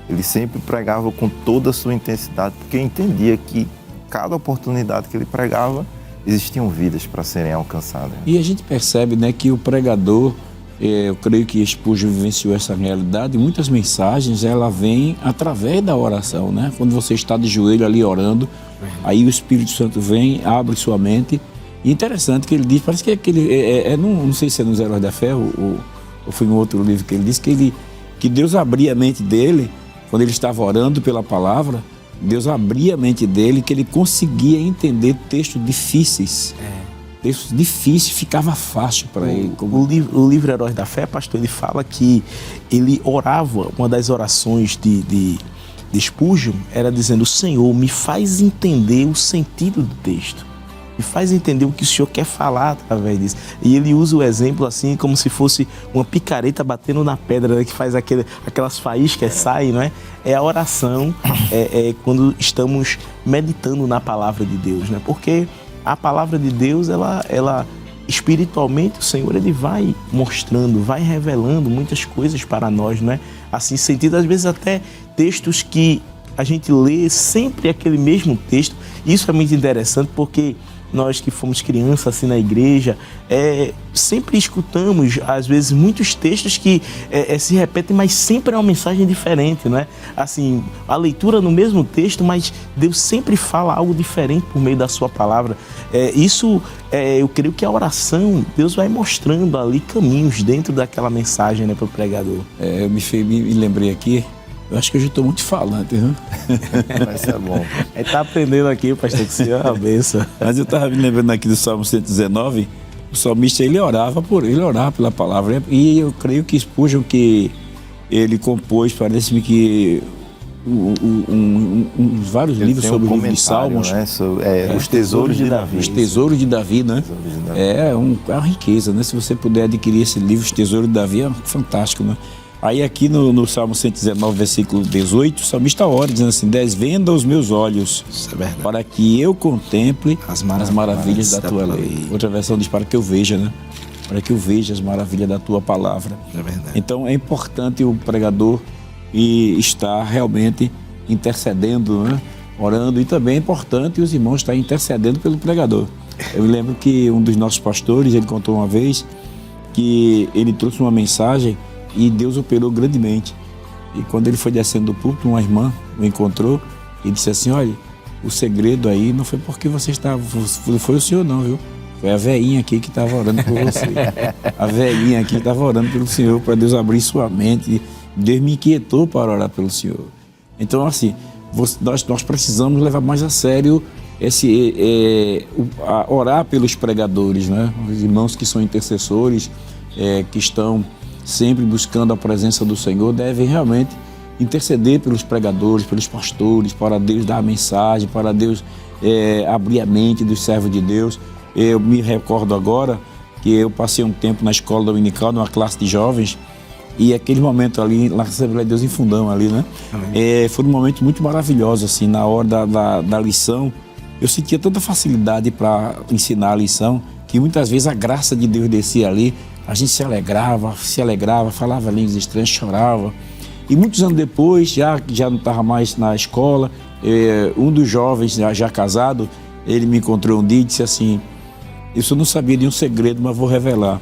ele sempre pregava com toda a sua intensidade, porque entendia que cada oportunidade que ele pregava, existiam vidas para serem alcançadas. E a gente percebe, né, que o pregador, eu creio que Spurgeon vivenciou essa realidade, e muitas mensagens, ela vem através da oração, né? Quando você está de joelho ali orando, aí o Espírito Santo vem, abre sua mente. E interessante que ele diz, parece que é aquele, não sei se é nos Heróis da Fé, ou foi em outro livro que ele diz, que Deus abria a mente dele, quando ele estava orando pela palavra, Deus abria a mente dele, que ele conseguia entender textos difíceis. Textos difíceis, ficava fácil para ele. O livro Heróis da Fé, pastor, ele fala que ele orava, uma das orações de Spurgeon era dizendo: Senhor, me faz entender o sentido do texto. Me faz entender o que o Senhor quer falar através disso. E ele usa o exemplo assim, como se fosse uma picareta batendo na pedra, né, que faz aquelas faíscas saem, não é? É a oração, quando estamos meditando na palavra de Deus, né? Porque a palavra de Deus, ela espiritualmente, o Senhor, ele vai mostrando, vai revelando muitas coisas para nós, não é? Assim, sentido, às vezes até textos que a gente lê sempre aquele mesmo texto. Isso é muito interessante porque nós que fomos crianças assim na igreja, sempre escutamos, às vezes, muitos textos que se repetem, mas sempre é uma mensagem diferente, não é? Assim, a leitura no mesmo texto, mas Deus sempre fala algo diferente por meio da sua palavra. Eu creio que a oração, Deus vai mostrando ali caminhos dentro daquela mensagem, né, para o pregador. Eu me lembrei aqui, eu acho que eu já estou muito falante, viu? Mas é bom. Está aprendendo aqui, pastor, que você é uma benção. Mas eu estava me lembrando aqui do Salmo 119, o salmista, ele orava pela palavra. E eu creio que Spurgeon, que ele compôs, parece-me que vários livros sobre o livro de Salmos. Né? Os Tesouros de Davi. Os Tesouros de Davi, né? É uma riqueza, né? Se você puder adquirir esse livro, Os Tesouros de Davi, é fantástico, né? Aí aqui no Salmo 119, versículo 18, o salmista ora, dizendo assim: desvenda os meus olhos, para que eu contemple as maravilhas da tua lei. Outra versão diz: para que eu veja, né? Para que eu veja as maravilhas da tua palavra. Então é importante o pregador estar realmente intercedendo, né? Orando, e também é importante os irmãos estarem intercedendo pelo pregador. Eu me lembro que um dos nossos pastores, ele contou uma vez que ele trouxe uma mensagem e Deus operou grandemente. E quando ele foi descendo do púlpito, uma irmã o encontrou e disse assim: olha, o segredo aí não foi porque você estava, não foi o senhor não, viu? Foi a velhinha aqui que estava orando por você. A velhinha aqui estava orando pelo senhor, para Deus abrir sua mente. Deus me inquietou para orar pelo senhor. Então, assim, nós precisamos levar mais a sério orar pelos pregadores, né? Os irmãos que são intercessores, que estão sempre buscando a presença do Senhor, devem realmente interceder pelos pregadores, pelos pastores, para Deus dar a mensagem, para Deus abrir a mente dos servos de Deus. Eu me recordo agora que eu passei um tempo na escola dominical, numa classe de jovens, e aquele momento ali, na Assembleia de Deus em Fundão ali, né? Foi um momento muito maravilhoso, assim, na hora da lição. Eu sentia tanta facilidade para ensinar a lição, que muitas vezes a graça de Deus descia ali, a gente se alegrava, falava línguas estranhas, chorava. E muitos anos depois, já não estava mais na escola, um dos jovens, já casado, ele me encontrou um dia e disse assim: eu só não sabia de um segredo, mas vou revelar.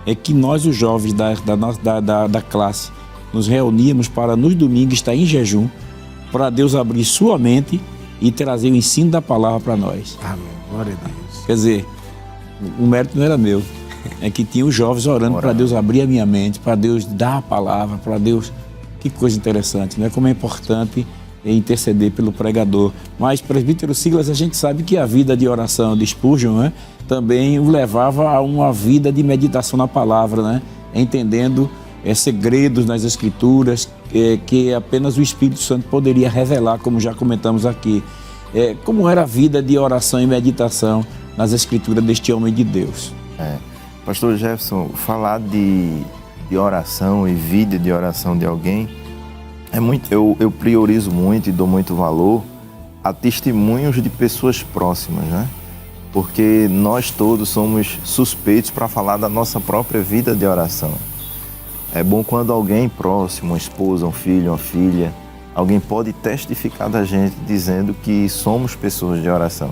É que nós, os jovens da classe, nos reuníamos para, nos domingos, estar em jejum, para Deus abrir sua mente e trazer o ensino da palavra para nós. Amém. Glória a Deus. Quer dizer, o mérito não era meu. É que tinha os jovens orando para Deus abrir a minha mente, para Deus dar a palavra, para Deus... Que coisa interessante, né? Como é importante interceder pelo pregador. Mas, presbítero Silas, a gente sabe que a vida de oração de Spurgeon, né, também o levava a uma vida de meditação na palavra, né? Entendendo segredos nas Escrituras que apenas o Espírito Santo poderia revelar, como já comentamos aqui. Como era a vida de oração e meditação nas Escrituras deste homem de Deus? Pastor Jefferson, falar de oração e vida de oração de alguém eu priorizo muito e dou muito valor a testemunhos de pessoas próximas, né? porque nós todos somos suspeitos para falar da nossa própria vida de oração. É bom quando alguém próximo, uma esposa, um filho, uma filha, alguém pode testificar da gente dizendo que somos pessoas de oração.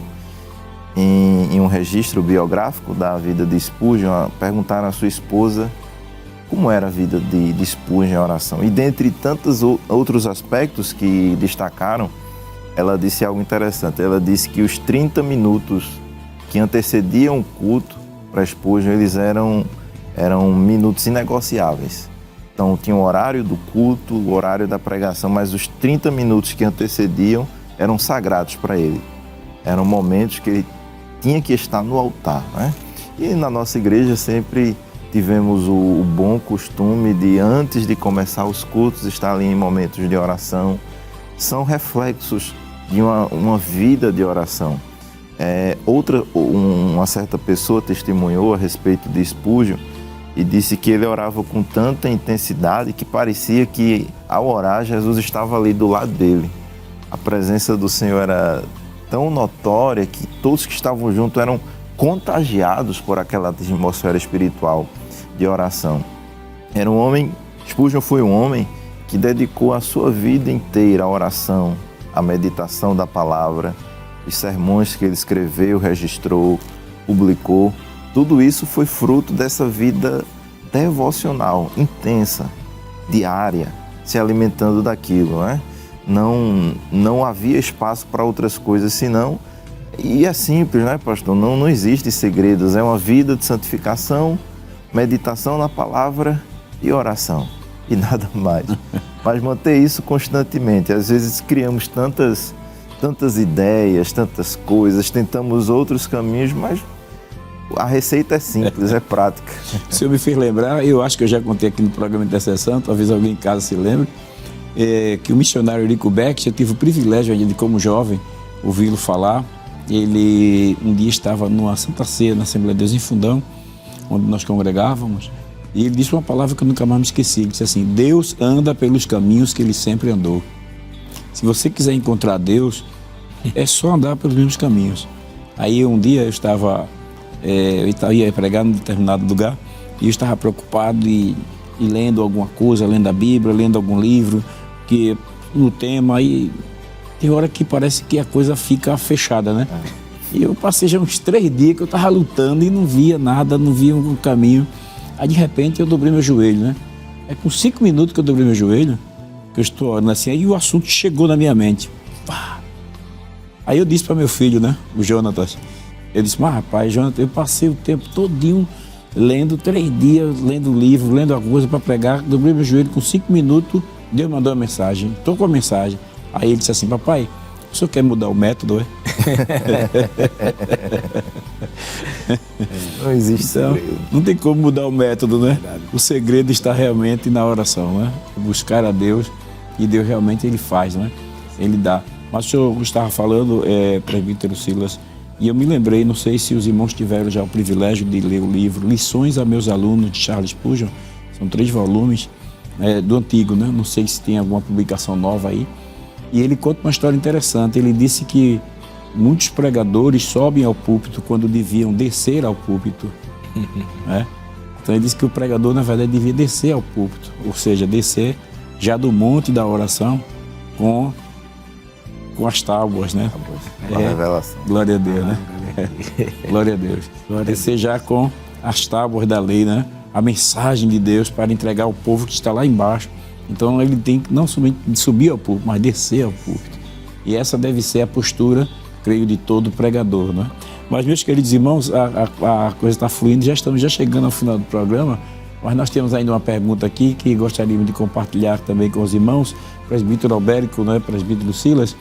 Em um registro biográfico da vida de Spurgeon, perguntaram à sua esposa como era a vida de Spurgeon em oração. E dentre tantos outros aspectos que destacaram, ela disse algo interessante. Ela disse que os 30 minutos que antecediam o culto para Spurgeon, eles eram minutos inegociáveis. Então tinha o horário do culto, o horário da pregação, mas os 30 minutos que antecediam eram sagrados para ele. Eram momentos que ele tinha que estar no altar, né? E na nossa igreja sempre tivemos o bom costume de, antes de começar os cultos, estar ali em momentos de oração. São reflexos de uma vida de oração. Uma certa pessoa testemunhou a respeito de Spurgeon e disse que ele orava com tanta intensidade que parecia que, ao orar, Jesus estava ali do lado dele. A presença do Senhor era tão notória que todos que estavam juntos eram contagiados por aquela atmosfera espiritual de oração. Spurgeon foi um homem que dedicou a sua vida inteira à oração, à meditação da palavra, os sermões que ele escreveu, registrou, publicou. Tudo isso foi fruto dessa vida devocional, intensa, diária, se alimentando daquilo, né? Não havia espaço para outras coisas senão, e é simples, né, pastor? Não existe segredos, é uma vida de santificação, meditação na palavra e oração, e nada mais. Mas manter isso constantemente. Às vezes criamos tantas ideias, tantas coisas, tentamos outros caminhos, mas a receita é simples, é prática. O senhor me fez lembrar, eu acho que eu já contei aqui no programa Intercessão, talvez alguém em casa se lembre, que o missionário Rico Beck, eu tive o privilégio de, como jovem, ouvi-lo falar. Ele um dia estava numa Santa Ceia na Assembleia de Deus em Fundão, onde nós congregávamos, e ele disse uma palavra que eu nunca mais me esqueci. Ele disse assim: Deus anda pelos caminhos que ele sempre andou. Se você quiser encontrar Deus, é só andar pelos mesmos caminhos. Aí um dia eu ia pregar num determinado lugar e eu estava preocupado e lendo alguma coisa, lendo a Bíblia, lendo algum livro, que no tema, aí tem hora que parece que a coisa fica fechada, né? E eu passei já uns 3 dias que eu estava lutando e não via nada, não via um caminho. Aí de repente eu dobrei meu joelho, né? É com 5 minutos que eu dobrei meu joelho, que eu estou orando assim, aí o assunto chegou na minha mente. Pá! Aí eu disse para meu filho, né, o Jonatas, eu disse: mas rapaz, Jonatas, eu passei o tempo todinho lendo, 3 dias, lendo livro, lendo alguma coisa para pregar, dobrei meu joelho, com 5 minutos, Deus mandou uma mensagem, estou com a mensagem. Aí ele disse assim: papai, o senhor quer mudar o método, é? Não existe então, segredo. Não tem como mudar o método, né? O segredo está realmente na oração, né? Buscar a Deus, e Deus realmente ele faz, né? Ele dá. Mas o senhor estava falando, presbítero Silas, e eu me lembrei, não sei se os irmãos tiveram já o privilégio de ler o livro Lições a Meus Alunos, de Charles Spurgeon. São 3 volumes do antigo, né? Não sei se tem alguma publicação nova aí. E ele conta uma história interessante. Ele disse que muitos pregadores sobem ao púlpito quando deviam descer ao púlpito. Né? Então ele disse que o pregador, na verdade, devia descer ao púlpito, ou seja, descer já do monte da oração com as tábuas, né? Uma revelação. Glória a Deus, né? Glória a Deus. Descer já com as tábuas da lei, né? A mensagem de Deus para entregar ao povo que está lá embaixo. Então ele tem que não somente subir ao púlpito, mas descer ao púlpito. E essa deve ser a postura, creio, de todo pregador, né? Mas, meus queridos irmãos, a coisa está fluindo, já estamos chegando ao final do programa, mas nós temos ainda uma pergunta aqui que gostaríamos de compartilhar também com os irmãos. Presbítero Albérico, né? Presbítero Silas,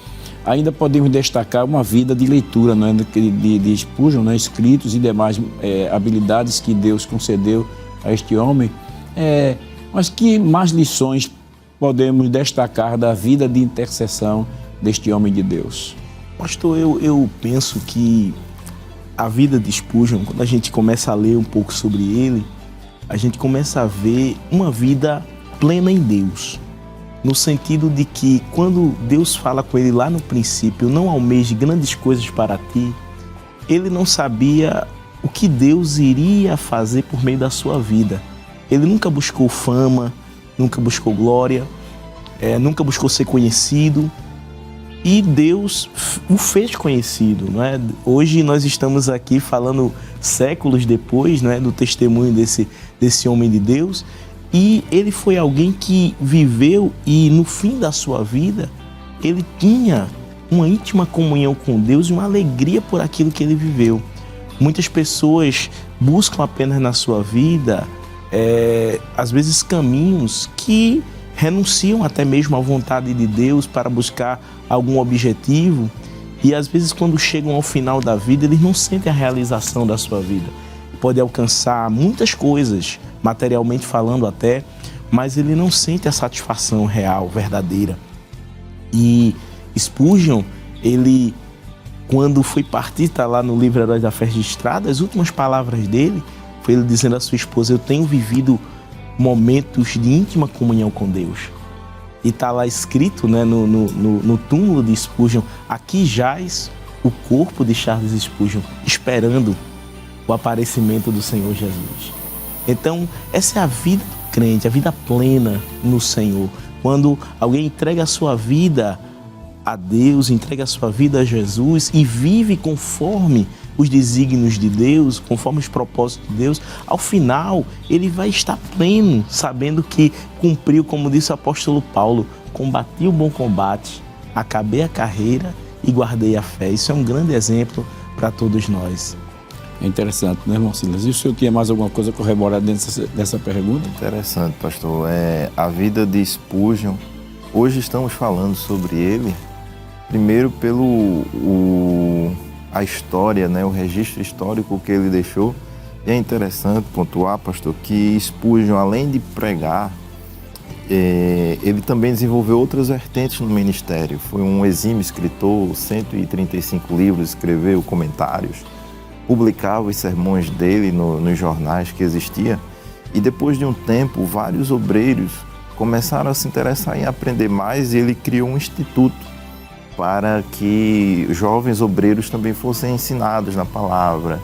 ainda podemos destacar uma vida de leitura, né? de Spurgeon, né? Escritos e demais habilidades que Deus concedeu a este homem. Mas que mais lições podemos destacar da vida de intercessão deste homem de Deus? Pastor, eu penso que a vida de Spurgeon, quando a gente começa a ler um pouco sobre ele, a gente começa a ver uma vida plena em Deus. No sentido de que quando Deus fala com ele lá no princípio, não almeje grandes coisas para ti, ele não sabia o que Deus iria fazer por meio da sua vida. Ele nunca buscou fama, nunca buscou glória, nunca buscou ser conhecido, e Deus o fez conhecido, não é? Hoje nós estamos aqui falando séculos depois, não é, do testemunho desse homem de Deus, e ele foi alguém que viveu, e no fim da sua vida ele tinha uma íntima comunhão com Deus e uma alegria por aquilo que ele viveu. Muitas pessoas buscam apenas na sua vida, às vezes, caminhos que renunciam até mesmo à vontade de Deus para buscar algum objetivo, e às vezes quando chegam ao final da vida, eles não sentem a realização da sua vida. Pode alcançar muitas coisas, materialmente falando até, mas ele não sente a satisfação real, verdadeira. E Spurgeon, ele, quando foi partir, está lá no livro Heróis da Fé registrado, as últimas palavras dele foi ele dizendo à sua esposa: eu tenho vivido momentos de íntima comunhão com Deus. E está lá escrito, né, no túmulo de Spurgeon: aqui jaz o corpo de Charles Spurgeon, esperando o aparecimento do Senhor Jesus. Então, essa é a vida do crente, a vida plena no Senhor. Quando alguém entrega a sua vida a Deus, entrega a sua vida a Jesus e vive conforme os desígnios de Deus, conforme os propósitos de Deus, ao final ele vai estar pleno, sabendo que cumpriu, como disse o apóstolo Paulo: combati o bom combate, acabei a carreira e guardei a fé. Isso é um grande exemplo para todos nós. É interessante, né, irmão Silas? E o senhor tinha mais alguma coisa a corroborar dentro dessa pergunta? Interessante, pastor. A vida de Spurgeon, hoje estamos falando sobre ele, primeiro pelo a história, né, o registro histórico que ele deixou. E é interessante pontuar, pastor, que Spurgeon, além de pregar, ele também desenvolveu outras vertentes no ministério. Foi um exímio escritor, 135 livros, escreveu comentários, publicava os sermões dele nos jornais que existia. E depois de um tempo, vários obreiros começaram a se interessar em aprender mais, e ele criou um instituto para que jovens obreiros também fossem ensinados na palavra.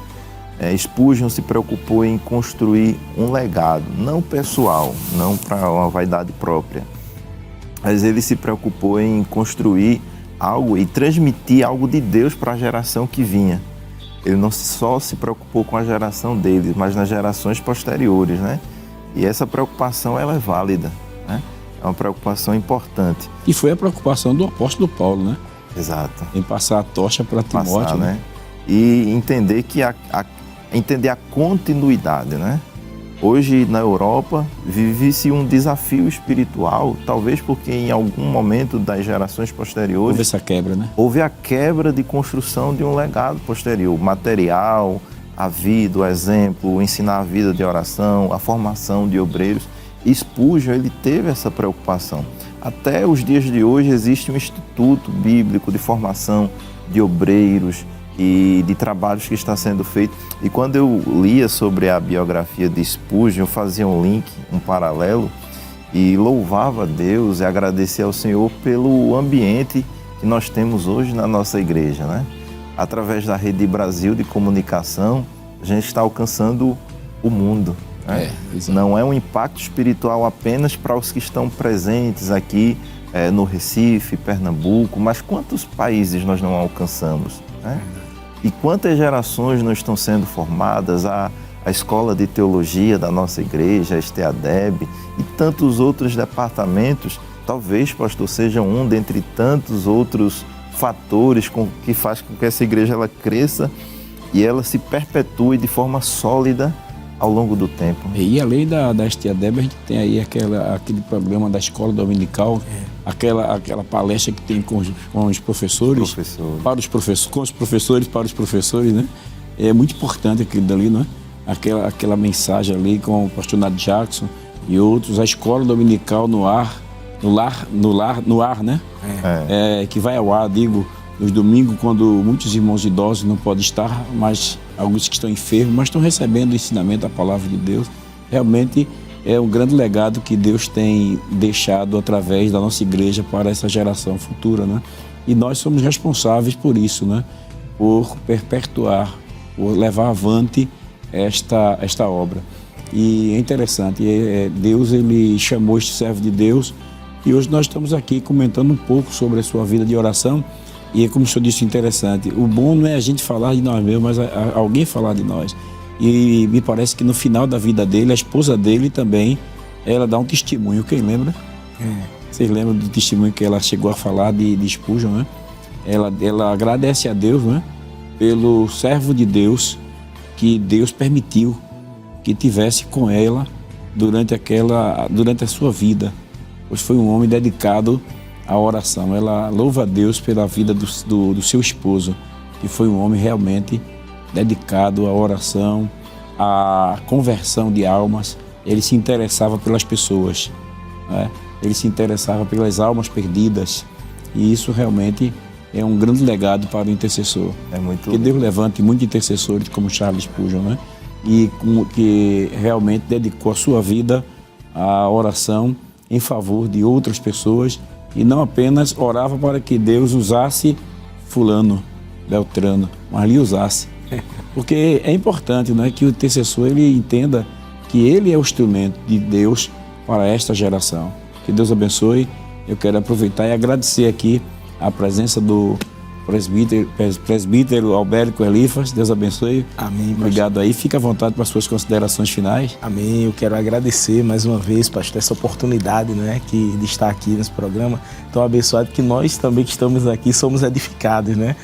Spurgeon se preocupou em construir um legado, não pessoal, não para uma vaidade própria, mas ele se preocupou em construir algo e transmitir algo de Deus para a geração que vinha. Ele não só se preocupou com a geração dele, mas nas gerações posteriores, né? E essa preocupação, ela é válida, né? É uma preocupação importante. E foi a preocupação do apóstolo Paulo, né? Exato. Em passar a tocha para Timóteo, né? E entender entender a continuidade, né? Hoje, na Europa, vive-se um desafio espiritual, talvez porque em algum momento das gerações posteriores... Houve essa quebra, né? Houve a quebra de construção de um legado posterior, material, a vida, o exemplo, o ensinar a vida de oração, a formação de obreiros. Spurgeon, ele teve essa preocupação. Até os dias de hoje existe um instituto bíblico de formação de obreiros e de trabalhos que está sendo feito. E quando eu lia sobre a biografia de Spurgeon, eu fazia um link, um paralelo, e louvava a Deus e agradecia ao Senhor pelo ambiente que nós temos hoje na nossa igreja, né? Através da Rede Brasil de comunicação, a gente está alcançando o mundo. Não é um impacto espiritual apenas para os que estão presentes aqui no Recife, Pernambuco, mas quantos países nós não alcançamos, né? E quantas gerações não estão sendo formadas? A Escola de Teologia da nossa igreja, a STADEB e tantos outros departamentos, talvez, pastor, seja um dentre tantos outros fatores que faz com que essa igreja ela cresça e ela se perpetue de forma sólida ao longo do tempo. E além da STADEB, a gente tem aí aquele programa da escola dominical, aquela palestra que tem com os professores, para os professores, com os professores para os professores, né? É muito importante aquilo dali, né? Aquela mensagem ali com o pastor Nath Jackson e outros, a escola dominical no ar, né? Que vai ao ar, digo, nos domingos, quando muitos irmãos idosos não podem estar, mas alguns que estão enfermos, mas estão recebendo o ensinamento da palavra de Deus. Realmente é um grande legado que Deus tem deixado através da nossa igreja para essa geração futura, né? E nós somos responsáveis por isso, né? por perpetuar, por levar avante esta obra. E é interessante, Deus ele chamou este servo de Deus e hoje nós estamos aqui comentando um pouco sobre a sua vida de oração. E é como o senhor disse, interessante, o bom não é a gente falar de nós mesmos, mas alguém falar de nós. E me parece que no final da vida dele, a esposa dele também, ela dá um testemunho, quem lembra? Vocês lembram do testemunho que ela chegou a falar de Spurgeon, né? Ela agradece a Deus, né? Pelo servo de Deus que Deus permitiu que tivesse com ela durante a sua vida, pois foi um homem dedicado à oração. Ela louva a Deus pela vida do seu esposo, que foi um homem realmente dedicado à oração, à conversão de almas. Ele se interessava pelas pessoas, né? Ele se interessava pelas almas perdidas, e isso realmente é um grande legado para o intercessor. Que Deus levante muitos intercessores como Charles Spurgeon, né? E que realmente dedicou a sua vida à oração em favor de outras pessoas e não apenas orava para que Deus usasse fulano, Beltrano, mas lhe usasse. Porque é importante, né, que o intercessor ele entenda que ele é o instrumento de Deus para esta geração. Que Deus abençoe. Eu quero aproveitar e agradecer aqui a presença do presbítero Albérico Elifas. Deus abençoe. Amém. Obrigado aí. Fica à vontade para as suas considerações finais. Amém. Eu quero agradecer mais uma vez, pastor, essa oportunidade, né, de estar aqui nesse programa tão abençoado, que nós também que estamos aqui somos edificados, né?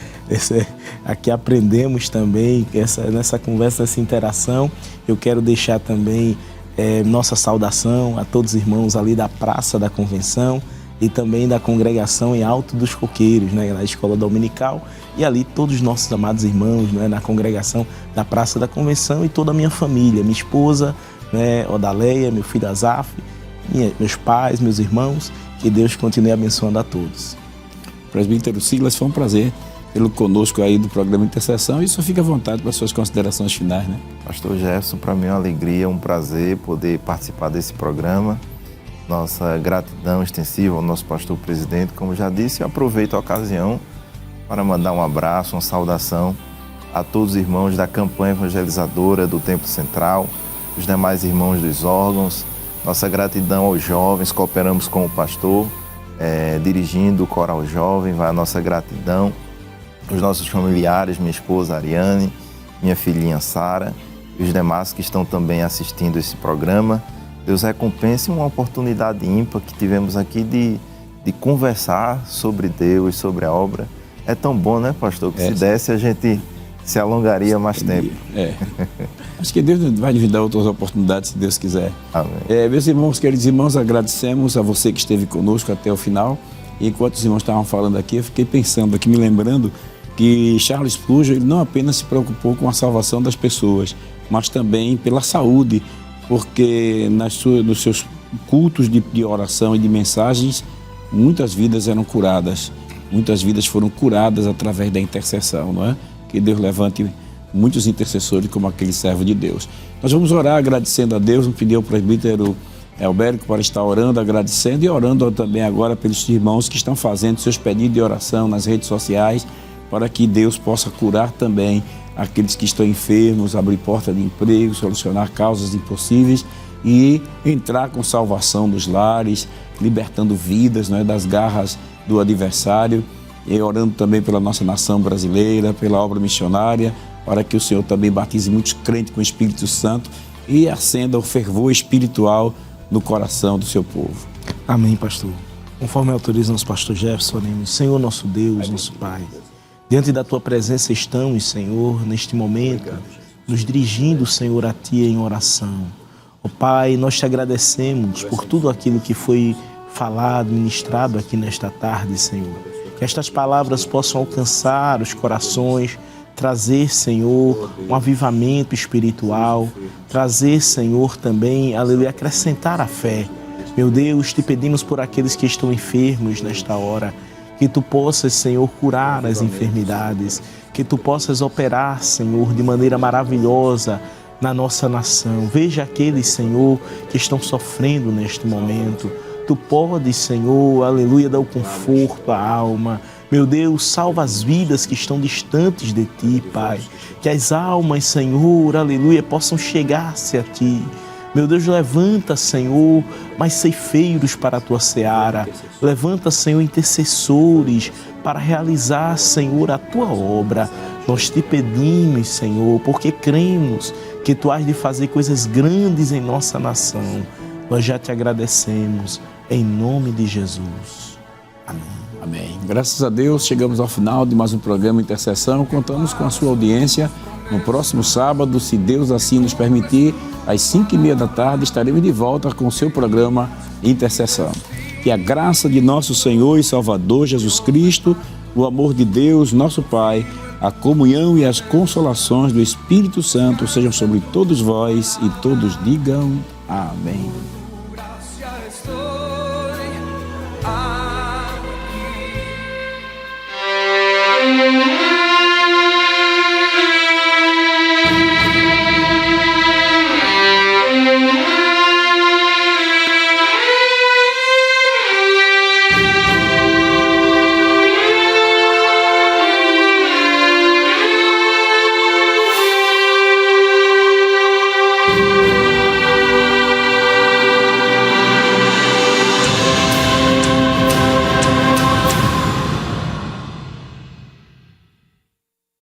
Aqui aprendemos também nessa conversa, nessa interação. Eu quero deixar também nossa saudação a todos os irmãos ali da Praça da Convenção e também da congregação em Alto dos Coqueiros, né, na escola dominical, e ali todos os nossos amados irmãos, né, na congregação da Praça da Convenção, e toda a minha família, minha esposa, né, Odaleia, meu filho Azaf, meus pais, meus irmãos. Que Deus continue abençoando a todos. Presbítero Silas, foi um prazer tê-lo conosco aí do programa Intercessão, e só fica à vontade para as suas considerações finais, né? Pastor Jefferson, para mim é uma alegria, um prazer poder participar desse programa. Nossa gratidão extensiva ao nosso pastor presidente. Como já disse, eu aproveito a ocasião para mandar um abraço, uma saudação a todos os irmãos da campanha evangelizadora do Templo Central, os demais irmãos dos órgãos. Nossa gratidão aos jovens, cooperamos com o pastor, dirigindo o Coral Jovem, vai a nossa gratidão. Os nossos familiares, minha esposa Ariane, minha filhinha Sara e os demais que estão também assistindo esse programa. Deus recompense uma oportunidade ímpar que tivemos aqui de conversar sobre Deus, sobre a obra. É tão bom, né, pastor? Que se desse a gente se alongaria mais tempo. Acho que Deus vai nos dar outras oportunidades, se Deus quiser. Amém. Meus irmãos, queridos irmãos, agradecemos a você que esteve conosco até o final. E enquanto os irmãos estavam falando aqui, eu fiquei pensando aqui, me lembrando que Charles Spurgeon ele não apenas se preocupou com a salvação das pessoas, mas também pela saúde, porque nos seus cultos de oração e de mensagens, muitas vidas eram curadas, muitas vidas foram curadas através da intercessão, não é? Que Deus levante muitos intercessores como aquele servo de Deus. Nós vamos orar agradecendo a Deus, vamos pedir ao presbítero Albérico para estar orando, agradecendo e orando também agora pelos irmãos que estão fazendo seus pedidos de oração nas redes sociais, para que Deus possa curar também aqueles que estão enfermos, abrir porta de emprego, solucionar causas impossíveis e entrar com salvação nos lares, libertando vidas, não é, das garras do adversário, e orando também pela nossa nação brasileira, pela obra missionária, para que o Senhor também batize muitos crentes com o Espírito Santo e acenda o fervor espiritual no coração do seu povo. Amém, pastor. Conforme autoriza nosso pastor Jefferson, oremos. Senhor nosso Deus, nosso Pai, diante da Tua presença estamos, Senhor, neste momento, nos dirigindo, Senhor, a Ti em oração. Ó Pai, nós Te agradecemos por tudo aquilo que foi falado, ministrado aqui nesta tarde, Senhor. Que estas palavras possam alcançar os corações, trazer, Senhor, um avivamento espiritual, trazer, Senhor, também, aleluia, acrescentar a fé. Meu Deus, Te pedimos por aqueles que estão enfermos nesta hora, que Tu possas, Senhor, curar as enfermidades, que Tu possas operar, Senhor, de maneira maravilhosa na nossa nação. Veja aqueles, Senhor, que estão sofrendo neste momento. Tu podes, Senhor, aleluia, dar o conforto à alma. Meu Deus, salva as vidas que estão distantes de Ti, Pai. Que as almas, Senhor, aleluia, possam chegar-se a Ti. Meu Deus, levanta, Senhor, mais ceifeiros para a Tua seara. Levanta, Senhor, intercessores para realizar, Senhor, a Tua obra. Nós Te pedimos, Senhor, porque cremos que Tu has de fazer coisas grandes em nossa nação. Nós já Te agradecemos, em nome de Jesus. Amém. Amém. Graças a Deus, chegamos ao final de mais um programa Intercessão. Contamos com a sua audiência. No próximo sábado, se Deus assim nos permitir, às 5h30 da tarde, estaremos de volta com o seu programa Intercessão. Que a graça de nosso Senhor e Salvador Jesus Cristo, o amor de Deus, nosso Pai, a comunhão e as consolações do Espírito Santo sejam sobre todos vós e todos digam amém. Aqui.